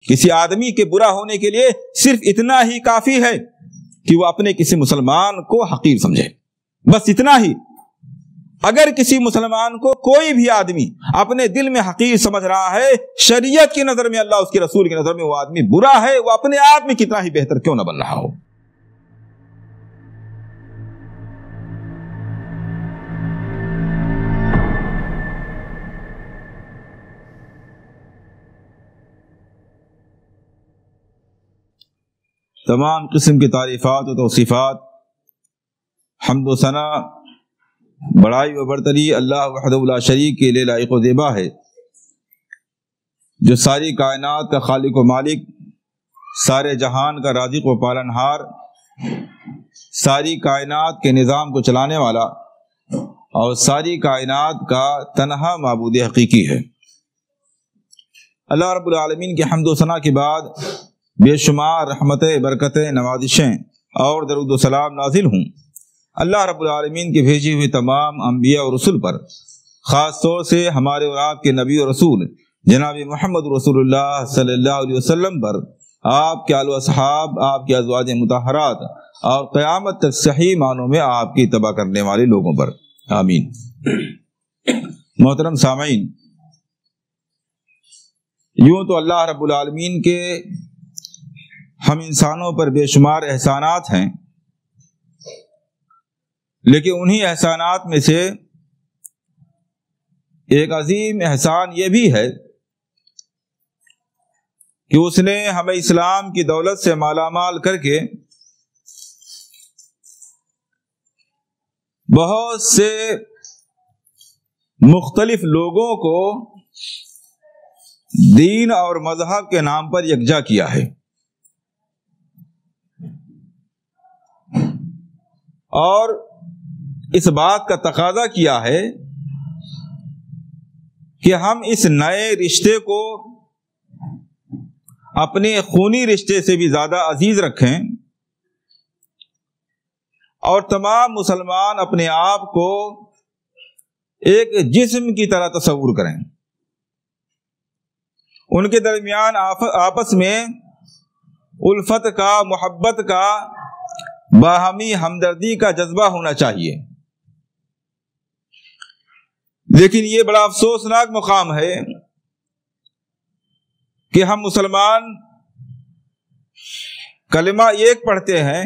کسی آدمی کے برا ہونے کے لیے صرف اتنا ہی کافی ہے کہ وہ اپنے کسی مسلمان کو حقیر سمجھے، بس اتنا ہی۔ اگر کسی مسلمان کو کوئی بھی آدمی اپنے دل میں حقیر سمجھ رہا ہے، شریعت کی نظر میں، اللہ اس کے رسول کی نظر میں وہ آدمی برا ہے، وہ اپنے آپ میں کتنا ہی بہتر کیوں نہ بن رہا ہو۔ تمام قسم کی تعریفات و توصیفات، حمد و ثنا، بڑائی و برتری اللہ وحدہ لا شریک کے لیے لائق و زیبا ہے، جو ساری کائنات کا خالق و مالک، سارے جہان کا رازق و پالنہار، ساری کائنات کے نظام کو چلانے والا اور ساری کائنات کا تنہا معبود حقیقی ہے۔ اللہ رب العالمین کی حمد و ثنا کے بعد بے شمار رحمتیں، برکتیں، نوازشیں اور درود و سلام نازل ہوں اللہ رب العالمین کے بھیجے ہوئے تمام انبیاء اور رسول پر، خاص طور سے ہمارے اور آپ کے نبی اور رسول جناب محمد رسول اللہ صلی اللہ علیہ وسلم پر، آپ کے آل و اصحاب، آپ کے ازواج مطہرات اور قیامت تک صحیح معنوں میں آپ کی اتباع کرنے والے لوگوں پر، آمین۔ محترم سامعین، یوں تو اللہ رب العالمین کے ہم انسانوں پر بے شمار احسانات ہیں، لیکن انہی احسانات میں سے ایک عظیم احسان یہ بھی ہے کہ اس نے ہمیں اسلام کی دولت سے مالا مال کر کے بہت سے مختلف لوگوں کو دین اور مذہب کے نام پر یکجا کیا ہے، اور اس بات کا تقاضا کیا ہے کہ ہم اس نئے رشتے کو اپنے خونی رشتے سے بھی زیادہ عزیز رکھیں، اور تمام مسلمان اپنے آپ کو ایک جسم کی طرح تصور کریں، ان کے درمیان آپس میں الفت کا، محبت کا، باہمی ہمدردی کا جذبہ ہونا چاہیے۔ لیکن یہ بڑا افسوسناک مقام ہے کہ ہم مسلمان کلمہ ایک پڑھتے ہیں،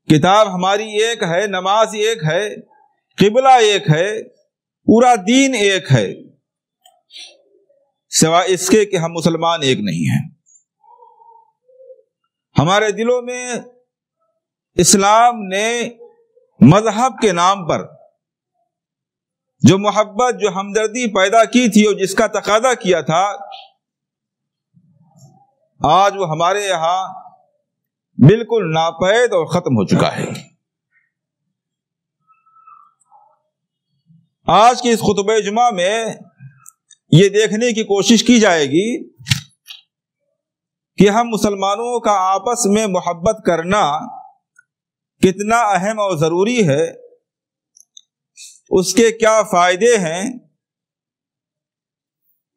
کتاب ہماری ایک ہے، نماز ایک ہے، قبلہ ایک ہے، پورا دین ایک ہے، سوائے اس کے کہ ہم مسلمان ایک نہیں ہیں۔ ہمارے دلوں میں اسلام نے مذہب کے نام پر جو محبت، جو ہمدردی پیدا کی تھی اور جس کا تقاضا کیا تھا، آج وہ ہمارے یہاں بالکل ناپید اور ختم ہو چکا ہے۔ آج کے اس خطبہ جمعہ میں یہ دیکھنے کی کوشش کی جائے گی کہ ہم مسلمانوں کا آپس میں محبت کرنا کتنا اہم اور ضروری ہے، اس کے کیا فائدے ہیں،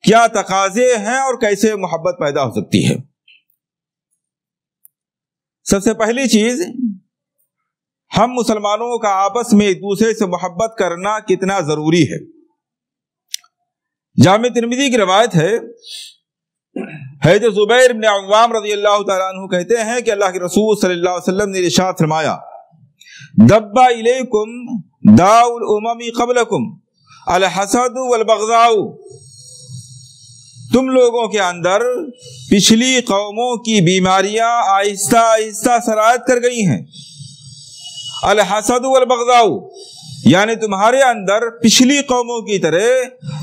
کیا تقاضے ہیں، اور کیسے محبت پیدا ہو سکتی ہے۔ سب سے پہلی چیز، ہم مسلمانوں کا آپس میں ایک دوسرے سے محبت کرنا کتنا ضروری ہے۔ جامع ترمذی کی روایت ہے، حضرت زبیر بن عوام رضی اللہ تعالیٰ عنہ کہتے ہیں کہ اللہ کے رسول صلی اللہ علیہ وسلم نے ارشاد فرمایا، دب الیکم داء الامم قبلکم الحسد والبغضاء، تم لوگوں کے اندر پچھلی قوموں کی بیماریاں آہستہ آہستہ سرایت کر گئی ہیں۔ الحسد والبغضاء یعنی تمہارے اندر پچھلی قوموں کی طرح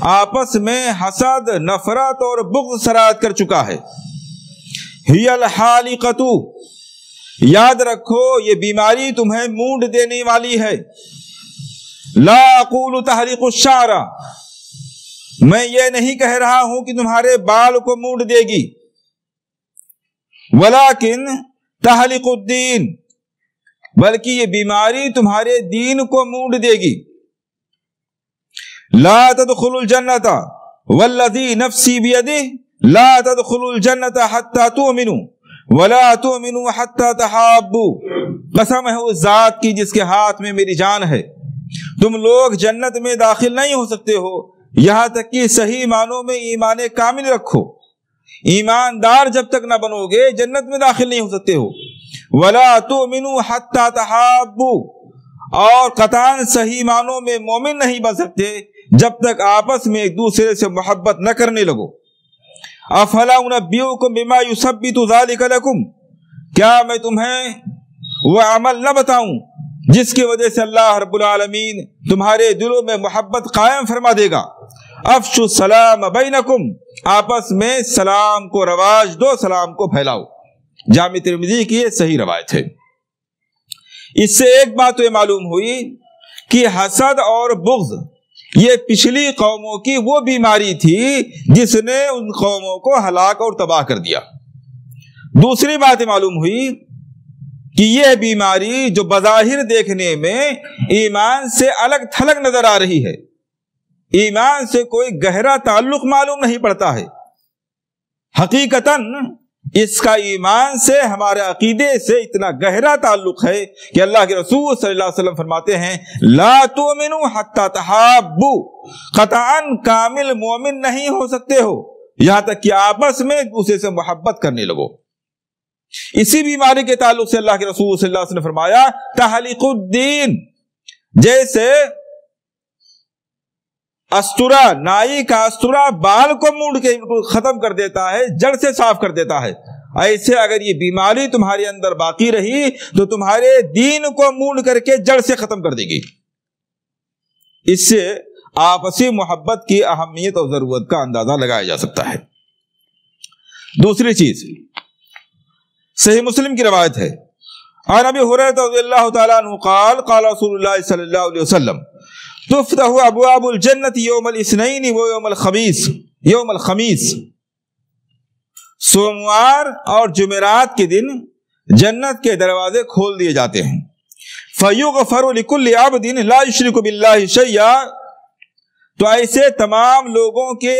آپس میں حسد، نفرت اور بغض سرایت کر چکا ہے۔ ہی الحالقۃ، یاد رکھو یہ بیماری تمہیں مونڈ دینے والی ہے۔ لا اقول تحلق الشعر، میں یہ نہیں کہہ رہا ہوں کہ تمہارے بال کو مونڈ دے گی، ولیکن تحلق الدین، بلکہ یہ بیماری تمہارے دین کو مونڈ دے گی۔ لا تدخل الجنت والذی نفسی بیدہ لا تدخلوا الجنت حتی تؤمنوا ولا تؤمنوا حتی تحابوا، قسم ہے اس ذات کی جس کے ہاتھ میں میری جان ہے، تم لوگ جنت میں داخل نہیں ہو سکتے ہو یہاں تک کہ صحیح معنوں میں ایمان کامل رکھو، ایماندار جب تک نہ بنو گے جنت میں داخل نہیں ہو سکتے ہو، ولا تؤمنوا حتی تحابوا، اور قطعاً صحیح معنوں میں مومن نہیں بن سکتے جب تک آپس میں ایک دوسرے سے محبت نہ کرنے لگو۔ افلا انبئکم بما یثبت ذلک لکم، کیا میں تمہیں وہ عمل نہ بتاؤں جس کی وجہ سے اللہ رب العالمین تمہارے دلوں میں محبت قائم فرما دے گا۔ افشوا السلام بینکم، آپس میں سلام کو رواج دو، سلام کو پھیلاؤ۔ جامع ترمذی کی یہ صحیح روایت ہے۔ اس سے ایک بات تو یہ معلوم ہوئی کہ حسد اور بغض یہ پچھلی قوموں کی وہ بیماری تھی جس نے ان قوموں کو ہلاک اور تباہ کر دیا۔ دوسری بات یہ معلوم ہوئی کہ یہ بیماری جو بظاہر دیکھنے میں ایمان سے الگ تھلگ نظر آ رہی ہے، ایمان سے کوئی گہرا تعلق معلوم نہیں پڑتا ہے، حقیقتاً اس کا ایمان سے ہمارے عقیدے سے اتنا گہرا تعلق ہے کہ اللہ کے رسول صلی اللہ علیہ وسلم فرماتے ہیں لا تؤمنوا حتی تحابوا، قطعاً کامل مومن نہیں ہو سکتے ہو یہاں تک کہ آپس میں ایک دوسرے سے محبت کرنے لگو۔ اسی بیماری کے تعلق سے اللہ کے رسول صلی اللہ علیہ وسلم نے فرمایا تحلیق الدین، جیسے استرا، نائی کا استرا بال کو موڑ کے ختم کر دیتا ہے، جڑ سے صاف کر دیتا ہے، ایسے اگر یہ بیماری تمہارے اندر باقی رہی تو تمہارے دین کو موڑ کر کے جڑ سے ختم کر دے گی۔ اس سے آپسی محبت کی اہمیت اور ضرورت کا اندازہ لگایا جا سکتا ہے۔ دوسری چیز صحیح مسلم کی روایت ہے، عن ابی ہریرہ رضی اللہ تعالیٰ عنہ قال قال رسول اللہ صلی اللہ علیہ وسلم تفتح ابواب الجنت یوم الاثنین و یوم الخمیس، سوموار اور جمعرات کے دن جنت کے دروازے کھول دیے جاتے ہیں، فیغفر لکل عبد لا یشرک باللہ شیئا، تو ایسے تمام لوگوں کے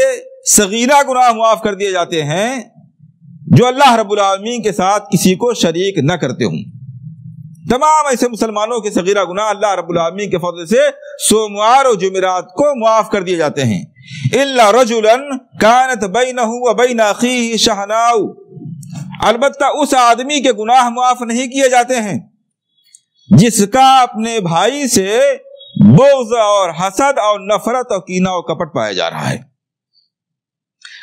صغیرہ گناہ معاف کر دیے جاتے ہیں جو اللہ رب العالمین کے ساتھ کسی کو شریک نہ کرتے ہوں۔ تمام ایسے مسلمانوں کے صغیرہ گناہ اللہ رب العالمین کے فضل سے سوموار اور جمعرات کو معاف کر دیے جاتے ہیں، الا رجلا كانت بینہ وبین اخیہ شحناء، البتہ اس آدمی کے گناہ معاف نہیں کیے جاتے ہیں جس کا اپنے بھائی سے بغض اور حسد اور نفرت اور کینہ اور کپٹ پایا جا رہا ہے۔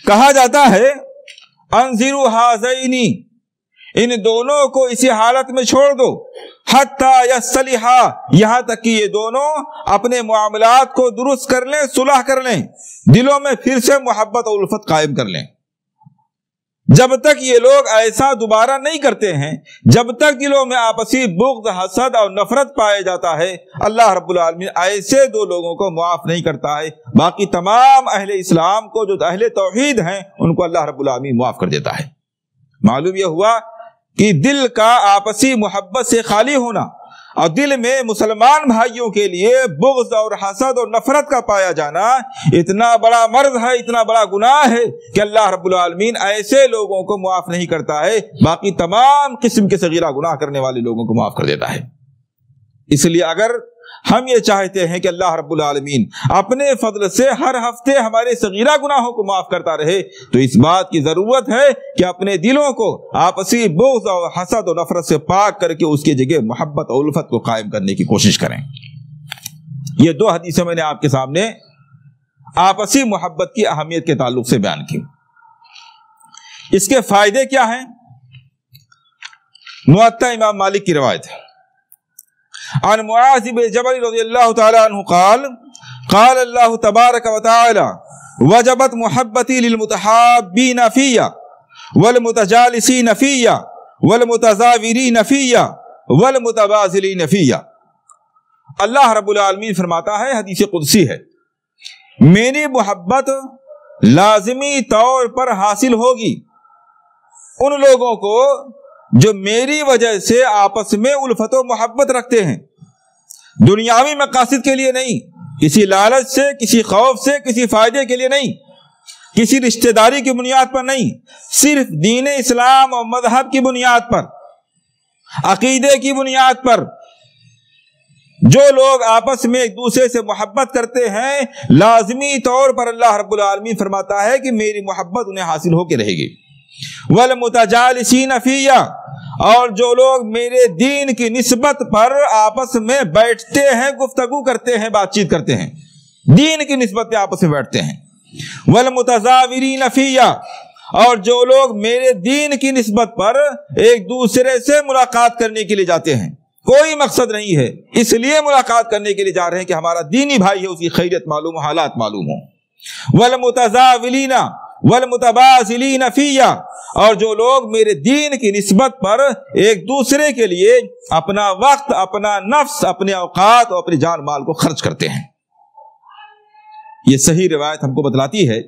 کہا جاتا ہے انذروا ہذین، ان دونوں کو اسی حالت میں چھوڑ دو، حتی یصلحا، یہاں تک کہ یہ دونوں اپنے معاملات کو درست کر لیں، صلح کر لیں، دلوں میں پھر سے محبت اور الفت قائم کر لیں۔ جب تک یہ لوگ ایسا دوبارہ نہیں کرتے ہیں، جب تک دلوں میں آپسی بغض، حسد اور نفرت پائے جاتا ہے، اللہ رب العالمین ایسے دو لوگوں کو معاف نہیں کرتا ہے، باقی تمام اہل اسلام کو جو اہل توحید ہیں ان کو اللہ رب العالمین معاف کر دیتا ہے۔ معلوم یہ ہوا کہ دل کا آپسی محبت سے خالی ہونا اور دل میں مسلمان بھائیوں کے لیے بغض اور حسد اور نفرت کا پایا جانا اتنا بڑا مرض ہے، اتنا بڑا گناہ ہے کہ اللہ رب العالمین ایسے لوگوں کو معاف نہیں کرتا ہے، باقی تمام قسم کے صغیرہ گناہ کرنے والے لوگوں کو معاف کر دیتا ہے۔ اس لیے اگر ہم یہ چاہتے ہیں کہ اللہ رب العالمین اپنے فضل سے ہر ہفتے ہمارے صغیرہ گناہوں کو معاف کرتا رہے تو اس بات کی ضرورت ہے کہ اپنے دلوں کو آپسی بغض اور حسد اور نفرت سے پاک کر کے اس کی جگہ محبت اور الفت کو قائم کرنے کی کوشش کریں۔ یہ دو حدیثیں میں نے آپ کے سامنے آپسی محبت کی اہمیت کے تعلق سے بیان کی۔ اس کے فائدے کیا ہیں؟ موطا امام مالک کی روایت ہے، عن معاذ بن جبل رضی اللہ تعالی عنہ قال قال اللہ تبارک و تعالی وجبت محبتی للمتحابین فی والمتجالسین فی والمتزاورین فی والمتبازلین فی۔ اللہ رب العالمین فرماتا ہے، حدیث قدسی ہے، میری محبت لازمی طور پر حاصل ہوگی ان لوگوں کو جو میری وجہ سے آپس میں الفت و محبت رکھتے ہیں، دنیاوی مقاصد کے لیے نہیں، کسی لالچ سے، کسی خوف سے، کسی فائدے کے لیے نہیں، کسی رشتہ داری کی بنیاد پر نہیں، صرف دین اسلام اور مذہب کی بنیاد پر، عقیدے کی بنیاد پر جو لوگ آپس میں ایک دوسرے سے محبت کرتے ہیں، لازمی طور پر اللہ رب العالمین فرماتا ہے کہ میری محبت انہیں حاصل ہو کے رہے گی۔ وَالْمُتَجَالِسِينَ فِيَّ، اور جو لوگ میرے دین کی نسبت پر آپس میں بیٹھتے ہیں، گفتگو کرتے ہیں، بات چیت کرتے ہیں، دین کی نسبت پہ آپس میں بیٹھتے ہیں۔ وَالْمُتَزَاوِرِينَ فِيَّ، اور جو لوگ میرے دین کی نسبت پر ایک دوسرے سے ملاقات کرنے کے لیے جاتے ہیں، کوئی مقصد نہیں ہے، اس لیے ملاقات کرنے کے لیے جا رہے ہیں کہ ہمارا دینی بھائی ہے، اس کی خیریت معلوم ہو، حالات معلوم ہوں۔ وَالْمُتَزَاوِلِينَ وَالْمُتَبَاسِلِينَ فِيَّ، اور جو لوگ میرے دین کی نسبت پر ایک دوسرے کے لیے اپنا وقت، اپنا نفس، اپنے اوقات اور اپنی جان مال کو خرچ کرتے ہیں۔ یہ صحیح روایت ہم کو بتلاتی ہے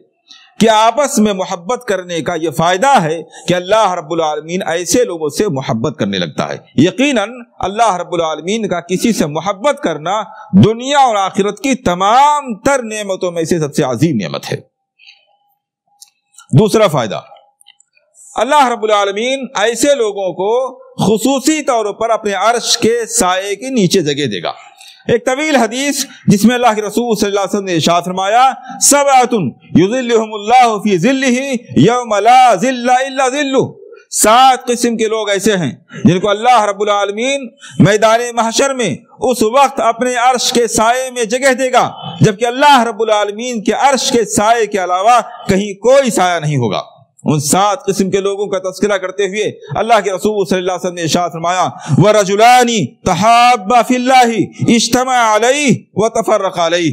کہ آپس میں محبت کرنے کا یہ فائدہ ہے کہ اللہ رب العالمین ایسے لوگوں سے محبت کرنے لگتا ہے۔ یقیناً اللہ رب العالمین کا کسی سے محبت کرنا دنیا اور آخرت کی تمام تر نعمتوں میں سے سب سے عظیم نعمت ہے۔ دوسرا فائدہ، اللہ رب العالمین ایسے لوگوں کو خصوصی طور پر اپنے عرش کے سائے کے نیچے جگہ دے گا۔ ایک طویل حدیث جس میں اللہ کے رسول صلی اللہ علیہ وسلم نے ارشاد فرمایا، سبعۃ یظلھم اللہ فی ظلہ یوم لا ظل الا ظلہ، 7 قسم کے لوگ ایسے ہیں جن کو اللہ رب العالمین میدان محشر میں اس وقت اپنے عرش کے سائے میں جگہ دے گا جبکہ اللہ رب العالمین کے عرش کے سائے کے علاوہ کہیں کوئی سایہ نہیں ہوگا۔ ان 7 قسم کے لوگوں کا تذکرہ کرتے ہوئے اللہ کے رسول صلی اللہ علیہ وسلم نے ارشاد فرمایا، وَرَجُلَانِ تَحَابَّا فِي اللَّهِ اجْتَمَعَا عَلَيْهِ وَتَفَرَّقَا عَلَيْهِ،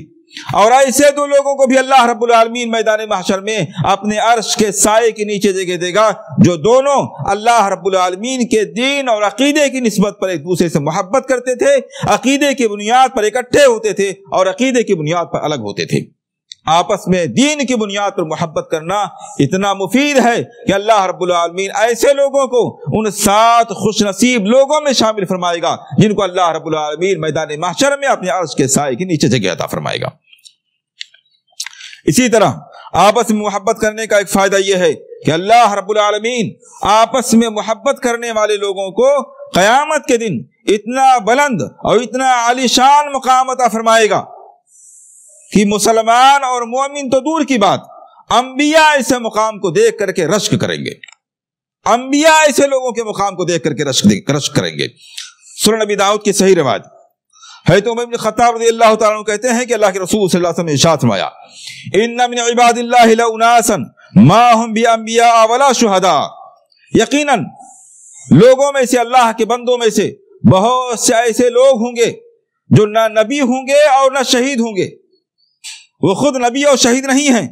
اور ایسے 2 لوگوں کو بھی اللہ رب العالمین میدان محشر میں اپنے عرش کے سائے کے نیچے جگہ دے گا، جو دونوں اللہ رب العالمین کے دین اور عقیدے کی نسبت پر ایک دوسرے سے محبت کرتے تھے، عقیدے کی بنیاد پر اکٹھے ہوتے تھے اور عقیدے کی بنیاد پر الگ ہوتے تھے۔ آپس میں دین کی بنیاد پر محبت کرنا اتنا مفید ہے کہ اللہ رب العالمین ایسے لوگوں کو ان 7 خوش نصیب لوگوں میں شامل فرمائے گا جن کو اللہ رب العالمین میدان محشر میں اپنے عرش کے سائے کے نیچے جگہ عطا فرمائے گا۔ اسی طرح آپس میں محبت کرنے کا ایک فائدہ یہ ہے کہ اللہ رب العالمین آپس میں محبت کرنے والے لوگوں کو قیامت کے دن اتنا بلند اور اتنا عالیشان مقام عطا فرمائے گا کہ مسلمان اور مومن تو دور کی بات، انبیاء ایسے مقام کو دیکھ کر کے رشک کریں گے، انبیاء ایسے لوگوں کے مقام کو دیکھ کر کے رشک کریں گے۔ سنن نبی داؤد کی صحیح روایت، حضرت عمر بن خطاب رضی اللہ تعالیٰ عنہ کہتے ہیں کہ اللہ کے رسول صلی اللہ علیہ وسلم نے ارشاد فرمایا، ان من عباد اللہ لاناسا ما هم بانبیاء ولا شہداء، یقیناً لوگوں میں سے، اللہ کے بندوں میں سے بہت سے ایسے لوگ ہوں گے جو نہ نبی ہوں گے اور نہ شہید ہوں گے، وہ خود نبی اور شہید نہیں ہیں۔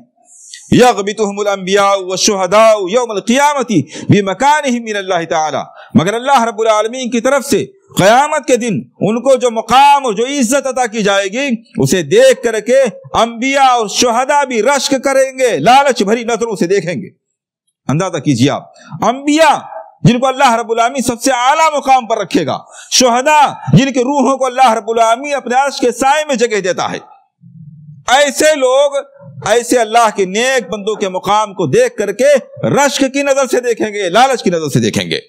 یغبطہم الانبیاء والشہداء یوم القیامت بمکانہم من اللہ تعالی، مگر اللہ رب العالمین کی طرف سے قیامت کے دن ان کو جو مقام اور جو عزت عطا کی جائے گی اسے دیکھ کر کے انبیاء اور شہداء بھی رشک کریں گے، لالچ بھری نظروں سے دیکھیں گے۔ اندازہ کیجیے آپ، انبیاء جن کو اللہ رب العالمین سب سے اعلیٰ مقام پر رکھے گا، شہداء جن کے روحوں کو اللہ رب العالمین اپنے عرش کے سائے میں جگہ دیتا ہے، ایسے لوگ ایسے اللہ کے نیک بندوں کے مقام کو دیکھ کر کے رشک کی نظر سے دیکھیں گے، لالچ کی نظر سے دیکھیں گے۔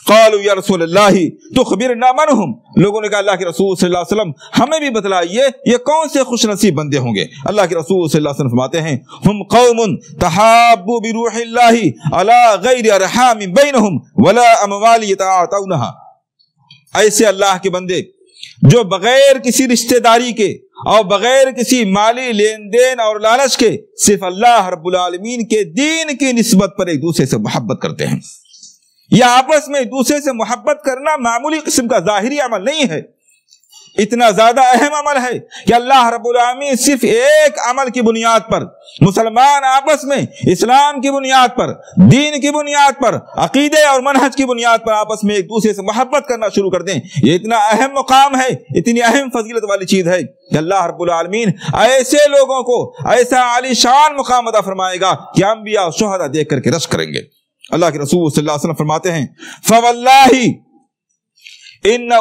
قالوا یا رسول اللہ تخبرنا من ہم، لوگوں نے کہا اللہ کے رسول صلی اللہ علیہ وسلم ہمیں بھی بتلائیے یہ کون سے خوش نصیب بندے ہوں گے۔ اللہ کے رسول صلی اللہ علیہ وسلم فرماتے ہیں، ہم قوم تحابوا بروح اللہ علی غیر ارحام بینہم ولا اموال یتعاطونها، ایسے اللہ کے بندے جو بغیر کسی رشتہ داری کے اور بغیر کسی مالی لین دین اور لالچ کے صرف اللہ رب العالمین کے دین کی نسبت پر ایک دوسرے سے محبت کرتے ہیں۔ یہ آپس میں ایک دوسرے سے محبت کرنا معمولی قسم کا ظاہری عمل نہیں ہے، اتنا زیادہ اہم عمل ہے کہ اللہ رب العالمین صرف ایک عمل کی بنیاد پر مسلمان آپس میں اسلام کی بنیاد پر، دین کی بنیاد پر، عقیدے اور منہج کی بنیاد پر آپس میں ایک دوسرے سے محبت کرنا شروع کر دیں۔ یہ اتنا اہم مقام ہے، اتنی اہم فضیلت والی چیز ہے کہ اللہ رب العالمین ایسے لوگوں کو ایسا عالی شان مقام عطا فرمائے گا کہ انبیاء اور شہداء دیکھ کر کے رشک کریں گے۔ اللہ کے رسول صلی اللہ علیہ وسلم فرماتے ہیں، فواللہ ان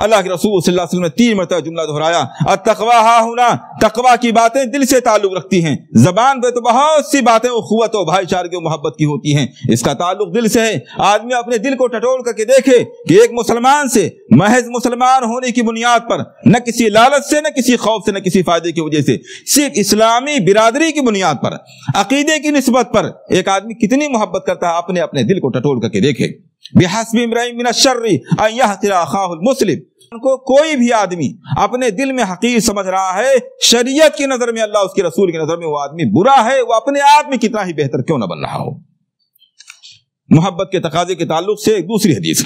اللہ کے رسول صلی اللہ علیہ وسلم نے 3 مرتبہ جملہ دہرایا، التقوی ہا ہونا، تقوی کی باتیں دل سے تعلق رکھتی ہیں۔ زبان پہ تو بہت سی باتیں اخوت و بھائی چارگی و محبت کی ہوتی ہیں، اس کا تعلق دل سے ہے۔ آدمی اپنے دل کو ٹٹول کر کے دیکھے کہ ایک مسلمان سے محض مسلمان ہونے کی بنیاد پر، نہ کسی لالچ سے، نہ کسی خوف سے، نہ کسی فائدے کی وجہ سے، صرف اسلامی برادری کی بنیاد پر، عقیدے کی نسبت پر ایک آدمی کتنی محبت کرتا ہے، اپنے دل کو ٹٹول کر کے دیکھے۔ بِحَسْبِ امْرِئٍ مِّنَ الشَّرِّ أَن يَحْقِرَ أَخَاهُ الْمُسْلِمَ، کو کوئی بھی آدمی اپنے دل میں حقیر سمجھ رہا ہے، شریعت کی نظر میں، اللہ اس کے رسول کی نظر میں وہ آدمی برا ہے، وہ اپنے آپ میں کتنا ہی بہتر کیوں نہ بن رہا ہو۔ محبت کے تقاضے کے تعلق سے ایک دوسری حدیث،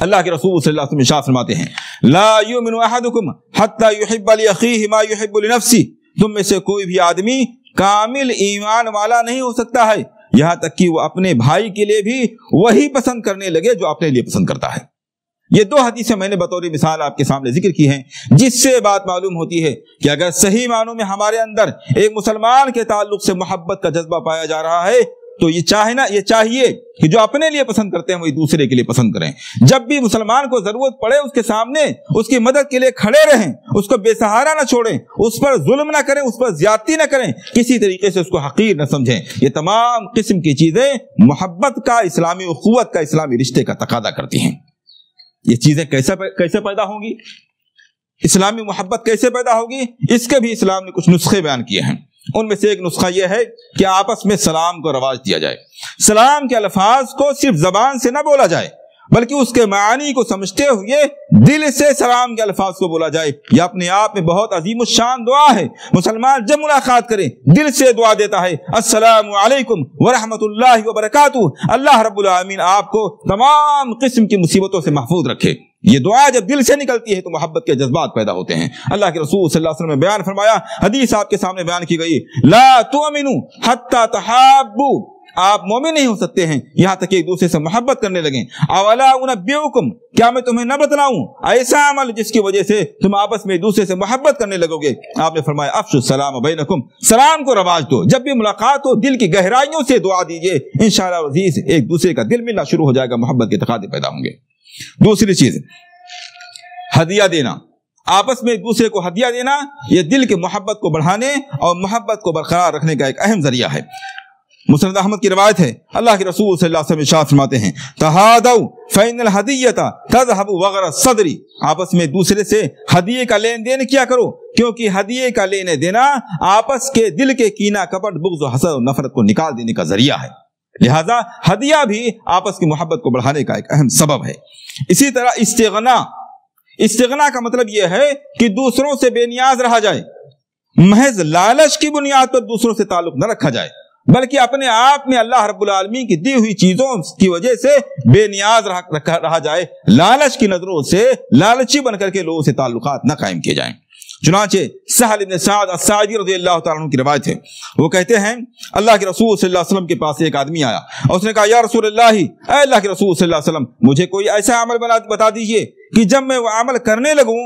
اللہ کے رسول صلی اللہ علیہ وسلم ارشاد فرماتے ہیں، لا یؤمن احدکم حتی یحب لاخیہ ما یحب لنفسہ، تم میں سے کوئی بھی آدمی کامل ایمان والا نہیں ہو سکتا ہے یہاں تک کہ وہ اپنے بھائی کے لیے بھی وہی پسند کرنے لگے جو اپنے لیے پسند کرتا ہے۔ یہ 2 حدیثیں میں نے بطور مثال آپ کے سامنے ذکر کی ہیں، جس سے بات معلوم ہوتی ہے کہ اگر صحیح معنوں میں ہمارے اندر ایک مسلمان کے تعلق سے محبت کا جذبہ پایا جا رہا ہے تو یہ چاہیے کہ جو اپنے لیے پسند کرتے ہیں وہی دوسرے کے لیے پسند کریں۔ جب بھی مسلمان کو ضرورت پڑے اس کے سامنے اس کی مدد کے لیے کھڑے رہیں، اس کو بے سہارا نہ چھوڑیں، اس پر ظلم نہ کریں، اس پر زیادتی نہ کریں، کسی طریقے سے اس کو حقیر نہ سمجھیں۔ یہ تمام قسم کی چیزیں محبت کا، اسلامی اخوت کا، اسلامی رشتے کا تقاضا کرتی ہیں۔ یہ چیزیں کیسے پیدا ہوں گی، اسلامی محبت کیسے پیدا ہوگی، اس کے بھی اسلام نے کچھ نسخے بیان کیے ہیں۔ ان میں سے ایک نسخہ یہ ہے کہ آپس میں سلام کو رواج دیا جائے، سلام کے الفاظ کو صرف زبان سے نہ بولا جائے بلکہ اس کے معانی کو سمجھتے ہوئے دل سے سلام کے الفاظ کو بولا جائے۔ یہ اپنے آپ میں بہت عظیم الشان دعا ہے۔ مسلمان جب ملاقات کرے دل سے دعا دیتا ہے، السلام علیکم ورحمۃ اللہ وبرکاتہ، اللہ رب العالمین آپ کو تمام قسم کی مصیبتوں سے محفوظ رکھے۔ یہ دعا جب دل سے نکلتی ہے تو محبت کے جذبات پیدا ہوتے ہیں۔ اللہ کے رسول صلی اللہ علیہ وسلم نے بیان فرمایا، حدیث آپ کے سامنے بیان کی گئی، لا تؤمنوا حتی تحابوا، آپ مومن نہیں ہو سکتے ہیں یہاں تک کہ ایک دوسرے سے محبت کرنے لگیں۔ اولا انبئکم، کیا میں تمہیں نہ بتلاؤں ایسا عمل جس کی وجہ سے تم آپس میں ایک دوسرے سے محبت کرنے لگو گے؟ آپ نے فرمایا، افشوا السلام بینکم، سلام کو رواج دو۔ جب بھی ملاقات ہو دل کی گہرائیوں سے دعا دیجئے، انشاءاللہ عزیز ایک دوسرے کا دل ملنا شروع ہو جائے گا، محبت کے تقاضے پیدا ہوں گے۔ دوسری چیز، ہدیہ دینا، آپس میں ایک دوسرے کو ہدیہ دینا، یہ دل کے محبت کو بڑھانے اور محبت کو برقرار رکھنے کا ایک اہم ذریعہ ہے۔ مسند احمد کی روایت ہے، اللہ کے رسول صلی اللہ علیہ وسلم ارشاد فرماتے ہیں، تہادوا فإن الہدیۃ تذهب وغر الصدر، آپس میں ایک دوسرے سے ہدیے کا لین دین کیا کرو، کیونکہ ہدیے کا لینے دینا آپس کے دل کے کینہ کپٹ، بغض و حسد و نفرت کو نکال دینے کا ذریعہ ہے، لہذا ہدیہ بھی آپس کی محبت کو بڑھانے کا ایک اہم سبب ہے۔ اسی طرح استغنا کا مطلب یہ ہے کہ دوسروں سے بے نیاز رہا جائے، محض لالچ کی بنیاد پر دوسروں سے تعلق نہ رکھا جائے بلکہ اپنے آپ میں اللہ رب العالمین کی دی ہوئی چیزوں کی وجہ سے بے نیاز رہا جائے، لالچ کی نظروں سے لالچی بن کر کے لوگوں سے تعلقات نہ قائم کیے جائیں۔ چنانچہ سہل بن سعد الساعدی رضی اللہ تعالیٰ عنہ کی روایت ہے، وہ کہتے ہیں اللہ کے رسول صلی اللہ علیہ وسلم کے پاس ایک آدمی آیا اور اس نے کہا، یا رسول اللہ، اے اللہ کے رسول صلی اللہ علیہ وسلم، مجھے کوئی ایسا عمل بتا دیجئے کہ جب میں وہ عمل کرنے لگوں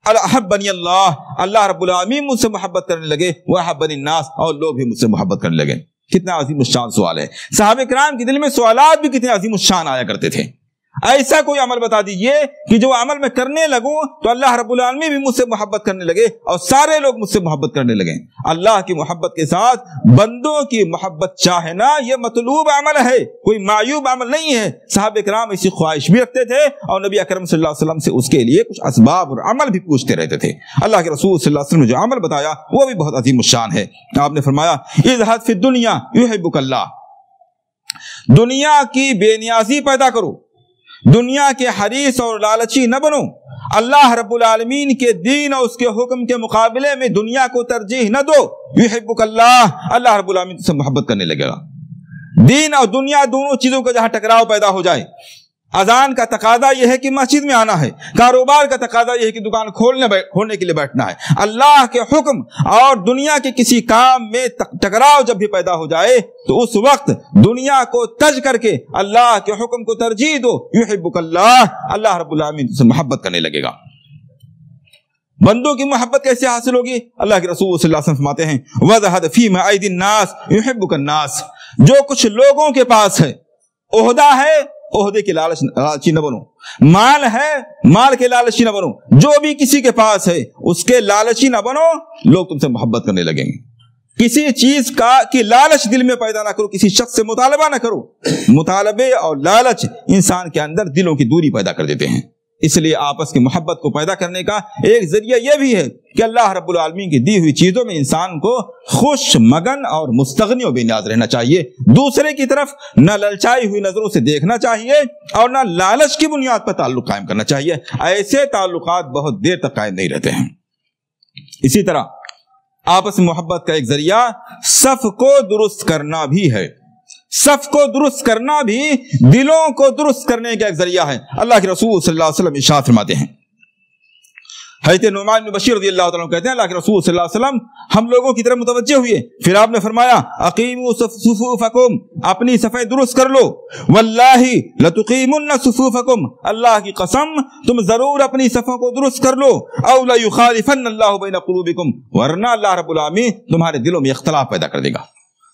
احبنی اللہ رب العالمین مجھ سے محبت کرنے لگے، واحبنی الناس، اور لوگ بھی مجھ سے محبت کرنے لگے۔ کتنا عظیم الشان سوال ہے۔ صحابہ کرام کے دل میں سوالات بھی کتنے عظیم الشان آیا کرتے تھے۔ ایسا کوئی عمل بتا دیجئے کہ جو عمل میں کرنے لگوں تو اللہ رب العالمین بھی مجھ سے محبت کرنے لگے اور سارے لوگ مجھ سے محبت کرنے لگیں۔ اللہ کی محبت کے ساتھ بندوں کی محبت چاہنا یہ مطلوب عمل ہے، کوئی معیوب عمل نہیں ہے۔ صحابہ کرام ایسی خواہش بھی رکھتے تھے اور نبی اکرم صلی اللہ علیہ وسلم سے اس کے لیے کچھ اسباب اور عمل بھی پوچھتے رہتے تھے۔ اللہ کے رسول صلی اللہ علیہ وسلم نے جو عمل بتایا وہ بھی بہت عظیم الشان ہے۔ آپ نے فرمایا، اذہد فی الدنیا یحبک اللہ، دنیا کی بے نیازی پیدا کرو، دنیا کے حریص اور لالچی نہ بنو، اللہ رب العالمین کے دین اور اس کے حکم کے مقابلے میں دنیا کو ترجیح نہ دو، یحبک اللہ، اللہ رب العالمین سے محبت کرنے لگے گا۔ دین اور دنیا دونوں چیزوں کا جہاں ٹکراؤ پیدا ہو جائے، اذان کا تقاضا یہ ہے کہ مسجد میں آنا ہے، کاروبار کا تقاضا یہ ہے کہ دکان کھولنے کے لیے بیٹھنا ہے، اللہ کے حکم اور دنیا کے کسی کام میں ٹکراؤ جب بھی پیدا ہو جائے تو اس وقت دنیا کو ترک کر کے اللہ کے حکم کو ترجیح دو، یحبک اللہ، اللہ رب العالمین سے محبت کرنے لگے گا۔ بندوں کی محبت کیسے حاصل ہوگی؟ اللہ کے رسول صلی اللہ علیہ وسلم فرماتے ہیں، وَذَهَدْ فِي مَعَيْدِ النَّاسِ يُحِبُّكَ النَّاسِ، جو کچھ لوگوں کے پاس ہے، عہدہ ہے، عہدے کے لالچی نہ بنو، مال ہے مال کے لالچی نہ بنو، جو بھی کسی کے پاس ہے اس کے لالچی نہ بنو، لوگ تم سے محبت کرنے لگیں گے۔ کسی چیز کی لالچ دل میں پیدا نہ کرو، کسی شخص سے مطالبہ نہ کرو۔ مطالبے اور لالچ انسان کے اندر دلوں کی دوری پیدا کر دیتے ہیں۔ اس لیے آپس کی محبت کو پیدا کرنے کا ایک ذریعہ یہ بھی ہے کہ اللہ رب العالمین کی دی ہوئی چیزوں میں انسان کو خوش مگن اور مستغنی و بے نیاز رہنا چاہیے، دوسرے کی طرف نہ للچائی ہوئی نظروں سے دیکھنا چاہیے اور نہ لالچ کی بنیاد پر تعلق قائم کرنا چاہیے۔ ایسے تعلقات بہت دیر تک قائم نہیں رہتے ہیں۔ اسی طرح آپس میں محبت کا ایک ذریعہ صف کو درست کرنا بھی ہے۔ صف کو درست کرنا بھی دلوں کو درست کرنے کا ایک ذریعہ ہے۔ اللہ کے رسول صلی اللہ علیہ وسلم ارشاد فرماتے ہیں، حضرت نعمان بن بشیر رضی اللہ تعالیٰ عنہ کہتے ہیں اللہ کے رسول صلی اللہ علیہ وسلم ہم لوگوں کی طرف متوجہ ہوئے، پھر آپ نے فرمایا اقیموا صفوفکم، اپنی صفیں درست کر لو، واللہ لتقیمن صفوفکم، اللہ کی قسم تم ضرور اپنی صفوں کو درست کر لو، او لیخالفن اللہ بین قلوبکم، ورنہ اللہ رب العالمین تمہارے دلوں میں اختلاف پیدا کر دے گا،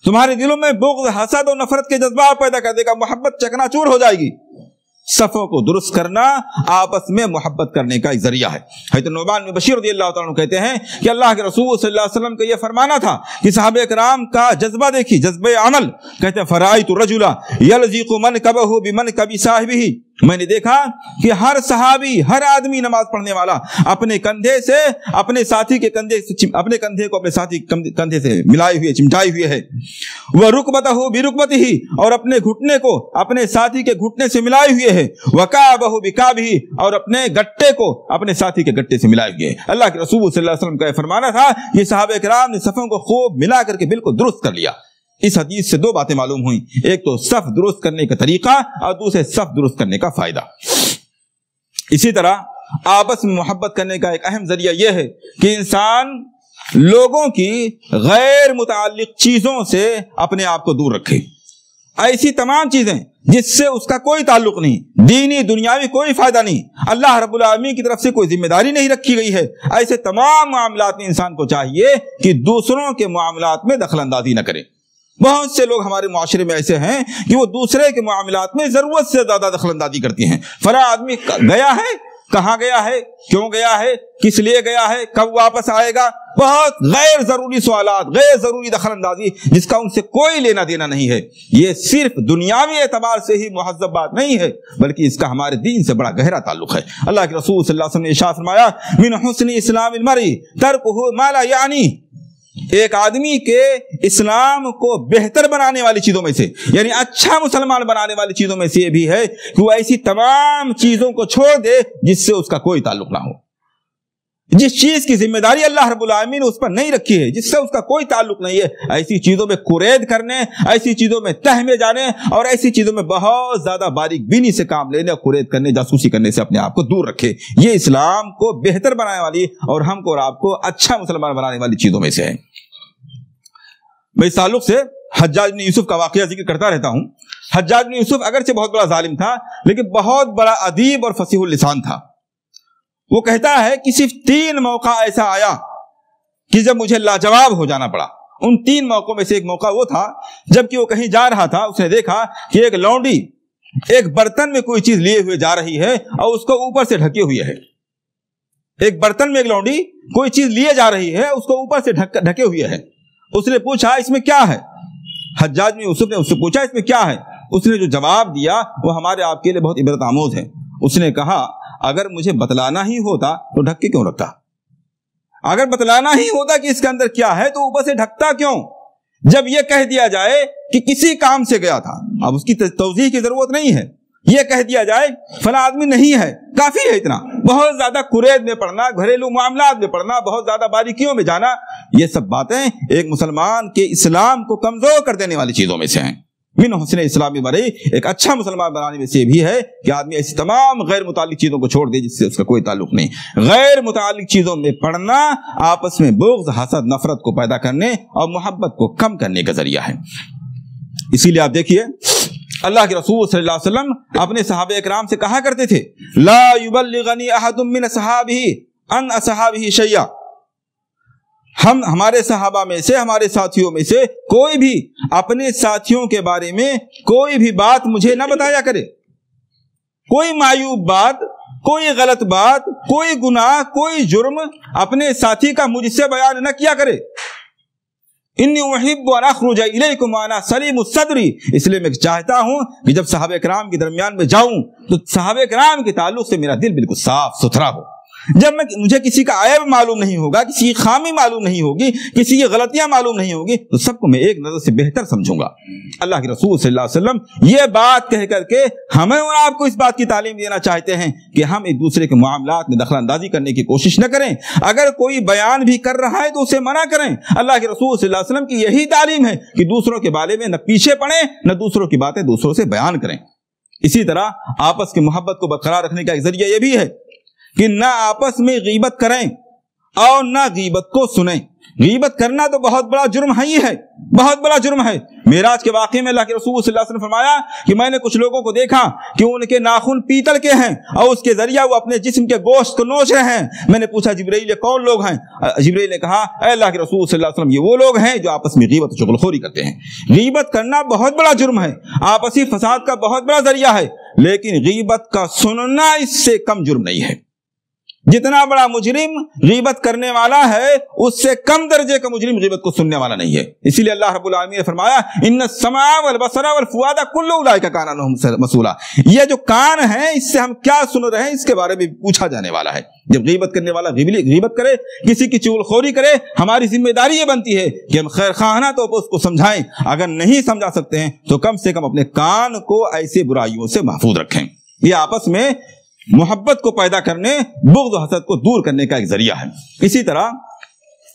تمہارے دلوں میں بغض، حسد اور نفرت کے جذبات پیدا کر دے گا، محبت چکنا چور ہو جائے گی۔ صفوں کو درست کرنا آپس میں محبت کرنے کا ایک ذریعہ ہے۔ حضرت نعمان بن بشیر رضی اللہ تعالیٰ عنہ کہتے ہیں کہ اللہ کے رسول صلی اللہ علیہ وسلم کا یہ فرمانا تھا کہ صحابہ کرام کا جذبہ دیکھی، جذبہ عمل، کہتے ہیں فرائیت الرجل یلزق منکبہ بمنکب صاحبہ، میں نے دیکھا کہ ہر صحابی، ہر آدمی نماز پڑھنے والا اپنے کندھے سے اپنے ساتھی کے کندھے سے، اپنے کندھے کو اپنے ساتھی کندھے سے ملائے ہوئے، چمٹائے ہوئے ہے، ورکبتہ برکبتہ، اور اپنے گھٹنے کو اپنے ساتھی کے گھٹنے سے ملائے ہوئے ہے، وکعبہ بکعبہ، اور اپنے گٹے کو اپنے ساتھی کے گٹے سے ملائے ہوئے ہے۔ اللہ کے رسول صلی اللہ علیہ وسلم کا یہ فرمانا تھا کہ صحابہ کرام نے صفوں کو خوب ملا کر کے بالکل درست کر لیا۔ اس حدیث سے دو باتیں معلوم ہوئیں، ایک تو صف درست کرنے کا طریقہ اور دوسرے صف درست کرنے کا فائدہ۔ اسی طرح آپس میں محبت کرنے کا ایک اہم ذریعہ یہ ہے کہ انسان لوگوں کی غیر متعلق چیزوں سے اپنے آپ کو دور رکھے۔ ایسی تمام چیزیں جس سے اس کا کوئی تعلق نہیں، دینی دنیاوی کوئی فائدہ نہیں، اللہ رب العالمین کی طرف سے کوئی ذمہ داری نہیں رکھی گئی ہے، ایسے تمام معاملات میں انسان کو چاہیے کہ دوسروں کے معاملات میں دخل اندازی نہ کرے۔ بہت سے لوگ ہمارے معاشرے میں ایسے ہیں کہ وہ دوسرے کے معاملات میں ضرورت سے زیادہ دخل اندازی کرتی ہیں۔ فلاں آدمی گیا ہے، کہاں گیا ہے، کیوں گیا ہے، کس لیے گیا ہے، کب واپس آئے گا، بہت غیر ضروری سوالات، غیر ضروری دخل اندازی جس کا ان سے کوئی لینا دینا نہیں ہے۔ یہ صرف دنیاوی اعتبار سے ہی مہذب بات نہیں ہے، بلکہ اس کا ہمارے دین سے بڑا گہرا تعلق ہے۔ اللہ کے رسول صلی اللہ علیہ وسلم نے ارشاد فرمایا من حسن اسلام المرء ترکہ ما لا یعنی، ایک آدمی کے اسلام کو بہتر بنانے والی چیزوں میں سے، یعنی اچھا مسلمان بنانے والی چیزوں میں سے یہ بھی ہے کہ وہ ایسی تمام چیزوں کو چھوڑ دے جس سے اس کا کوئی تعلق نہ ہو، جس چیز کی ذمہ داری اللہ رب العالمین نے اس پر نہیں رکھی ہے، جس سے اس کا کوئی تعلق نہیں ہے، ایسی چیزوں میں قرید کرنے، ایسی چیزوں میں تہ میں جانے اور ایسی چیزوں میں بہت زیادہ باریک بینی سے کام لینے، قرید کرنے، جاسوسی کرنے سے اپنے آپ کو دور رکھے۔ یہ اسلام کو بہتر بنانے والی اور ہم کو اور آپ کو اچھا مسلمان بنانے والی چیزوں میں سے ہے۔ میں اس تعلق سے حجاج بن یوسف کا واقعہ ذکر کرتا رہتا ہوں۔ حجاج بن یوسف اگرچہ بہت بڑا ظالم تھا لیکن بہت بڑا ادیب اور فصیح اللسان تھا۔ وہ کہتا ہے کہ صرف 3 موقع ایسا آیا کہ جب مجھے لاجواب ہو جانا پڑا۔ ان 3 موقعوں میں سے ایک موقع وہ تھا جب کہ وہ کہیں جا رہا تھا، اس نے دیکھا کہ ایک لونڈی ایک برتن میں کوئی چیز لیے ہوئے جا رہی ہے اور اس کو اوپر سے ڈھکے ہوئے ہے۔ ایک برتن میں ایک لونڈی کوئی چیز لیے جا رہی ہے، اس کو اوپر سے ڈھکے ہوئے ہے۔ اس نے پوچھا اس میں کیا ہے؟ حجاج بن یوسف نے اس سے پوچھا اس میں کیا ہے؟ اس نے جو جواب دیا وہ ہمارے آپ کے لیے بہت عبرت آموز ہے۔ اس نے کہا اگر مجھے بتلانا ہی ہوتا تو ڈھک کے کیوں رکھتا؟ اگر بتلانا ہی ہوتا کہ اس کے اندر کیا ہے تو اوپر سے ڈھکتا کیوں؟ جب یہ کہہ دیا جائے کہ کسی کام سے گیا تھا، اب اس کی توضیح کی ضرورت نہیں ہے، یہ کہہ دیا جائے فلاں آدمی نہیں ہے، کافی ہے اتنا۔ بہت زیادہ قرید میں پڑھنا، گھریلو معاملات میں پڑھنا، بہت زیادہ باریکیوں میں جانا، یہ سب باتیں ایک مسلمان کے اسلام کو کمزور کر دینے والی چیزوں میں سے ہیں۔ من حسن اسلام المرء، ایک اچھا مسلمان بنانے میں سے بھی ہے کہ آدمی ایسی تمام غیر متعلق چیزوں کو چھوڑ دے جس سے اس کا کوئی تعلق نہیں۔ غیر متعلق چیزوں میں پڑھنا آپس میں بغض، حسد، نفرت کو پیدا کرنے اور محبت کو کم کرنے کا ذریعہ ہے۔ اسی لیے آپ دیکھیے اللہ کے رسول صلی اللہ علیہ وسلم اپنے صحابہ اکرام سے کہا کرتے تھے لا یبلغنی احد من اصحابہ عن اصحابہ شیئا، ہمارے صحابہ میں سے، ہمارے ساتھیوں میں سے کوئی بھی اپنے ساتھیوں کے بارے میں کوئی بھی بات مجھے نہ بتایا کرے کوئی معیوب بات، کوئی غلط بات، کوئی گناہ، کوئی جرم اپنے ساتھی کا مجھ سے بیان نہ کیا کرے۔ انی احب ان اخرج الیکم وانا سلیم الصدر، اس لیے میں چاہتا ہوں کہ جب صحابہ کرام کے درمیان میں جاؤں تو صحابہ کرام کے تعلق سے میرا دل بالکل صاف ستھرا ہو۔ جب مجھے کسی کا عیب معلوم نہیں ہوگا، کسی کی خامی معلوم نہیں ہوگی، کسی کی غلطیاں معلوم نہیں ہوگی، تو سب کو میں ایک نظر سے بہتر سمجھوں گا۔ اللہ کے رسول صلی اللہ علیہ وسلم یہ بات کہہ کر کے ہمیں اور آپ کو اس بات کی تعلیم دینا چاہتے ہیں کہ ہم ایک دوسرے کے معاملات میں دخل اندازی کرنے کی کوشش نہ کریں۔ اگر کوئی بیان بھی کر رہا ہے تو اسے منع کریں۔ اللہ کے رسول صلی اللہ علیہ وسلم کی یہی تعلیم ہے کہ دوسروں کے بارے میں نہ پیچھے پڑیں، نہ دوسروں کی باتیں دوسروں سے بیان کریں۔ اسی طرح آپس کی محبت کو برقرار رکھنے کا ایک ذریعہ یہ بھی ہے کہ نہ آپس میں غیبت کریں اور نہ غیبت کو سنیں۔ غیبت کرنا تو بہت بڑا جرم ہے ہی ہے، بہت بڑا جرم ہے۔ معراج کے واقعے میں اللہ کے رسول صلی اللہ علیہ وسلم فرمایا کہ میں نے کچھ لوگوں کو دیکھا کہ ان کے ناخن پیتل کے ہیں اور اس کے ذریعہ وہ اپنے جسم کے گوشت کو نوچ رہے ہیں۔ میں نے پوچھا جبرائیل یہ کون لوگ ہیں؟ جبرائیل نے کہا اے اللہ کے رسول صلی اللہ علیہ وسلم یہ وہ لوگ ہیں جو آپس میں غیبت و چغلخوری کرتے ہیں۔ غیبت کرنا بہت بڑا جرم ہے، آپسی فساد کا بہت بڑا ذریعہ ہے، لیکن غیبت کا سننا اس سے کم جرم نہیں ہے۔ جتنا بڑا مجرم غیبت کرنے والا ہے اس سے کم درجے کا مجرم غیبت کو سننے والا نہیں ہے۔ اسی لیے اللہ رب العالمین نے فرمایا ان السمع والبصر والفؤاد کل اولئک کان عنہ مسئولا، یہ جو کان ہیں اس سے ہم کیا سن رہے ہیں اس کے بارے میں پوچھا جانے والا ہے۔ جب غیبت کرنے والا غیبت کرے، کسی کی چغلخوری کرے، ہماری ذمہ داری یہ بنتی ہے کہ ہم خیر خواہانہ تو اس کو سمجھائیں، اگر نہیں سمجھا سکتے ہیں تو کم سے کم اپنے کان کو ایسے برائیوں سے محفوظ رکھیں۔ یہ آپس میں محبت کو پیدا کرنے، بغض و حسد کو دور کرنے کا ایک ذریعہ ہے۔ اسی طرح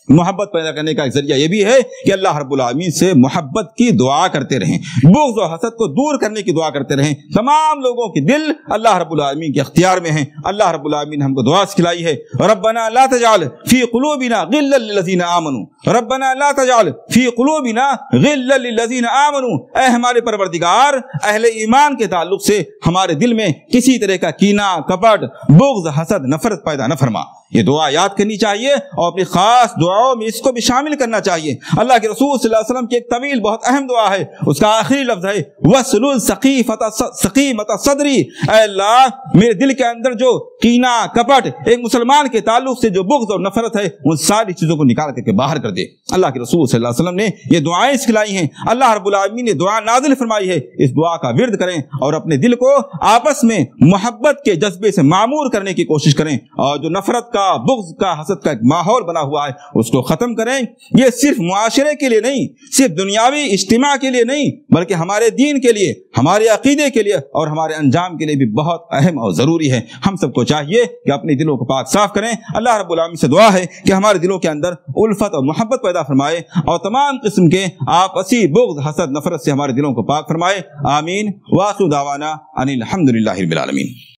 محبت پیدا کرنے کا ایک ذریعہ یہ بھی ہے کہ اللہ رب العالمین سے محبت کی دعا کرتے رہیں، بغض و حسد کو دور کرنے کی دعا کرتے رہیں۔ تمام لوگوں کے دل اللہ رب العالمین کے اختیار میں ہیں۔ اللہ رب العالمین نے ہم کو دعا سکھلائی ہے ربنا لا تجعل فی قلوبنا غلا للذین آمنوا، ربنا لا تجعل فی قلوبنا غلا للذین آمنوا، اے ہمارے پروردگار اہل ایمان کے تعلق سے ہمارے دل میں کسی طرح کا کینہ، کپٹ، بغض، حسد، نفرت پیدا نہ فرما۔ یہ دعا یاد کرنی چاہیے اور اپنی خاص دعاؤں میں اس کو بھی شامل کرنا چاہیے۔ اللہ کے رسول صلی اللہ علیہ وسلم کی ایک طویل بہت اہم دعا ہے، اس کا آخری لفظ ہے وَاسْلُلْ سَقِیمَةَ صَدْرِی، اے اللہ میرے دل کے اندر جو کینہ، کپٹ، ایک مسلمان کے تعلق سے جو بغض اور نفرت ہے ان ساری چیزوں کو نکال کر کے باہر کر دے۔ اللہ کے رسول صلی اللہ علیہ وسلم نے یہ دعائیں سکھلائی ہیں، اللہ رب العالمین نے دعا نازل فرمائی ہے، اس دعا کا ورد کریں اور اپنے دل کو آپس میں محبت کے جذبے سے معمور کرنے کی کوشش کریں، اور جو نفرت کا، بغض کا، حسد کا ایک ماحول بنا ہوا ہے اس کو ختم کریں۔ یہ صرف معاشرے کے لیے نہیں، صرف دنیاوی اجتماع کے لیے نہیں، بلکہ ہمارے دین کے لیے، ہمارے عقیدے کے لیے اور ہمارے انجام کے لیے بھی بہت اہم اور ضروری ہے۔ ہم سب کو چاہیے کہ اپنے دلوں کو پاک صاف کریں۔ اللہ رب العالمین سے دعا ہے کہ ہمارے دلوں کے اندر الفت اور محبت پیدا فرمائے اور تمام قسم کے آپسی بغض، حسد، نفرت سے ہمارے دلوں کو پاک فرمائے۔ آمین۔ وآخر دعوانا ان الحمد للہ رب العالمین۔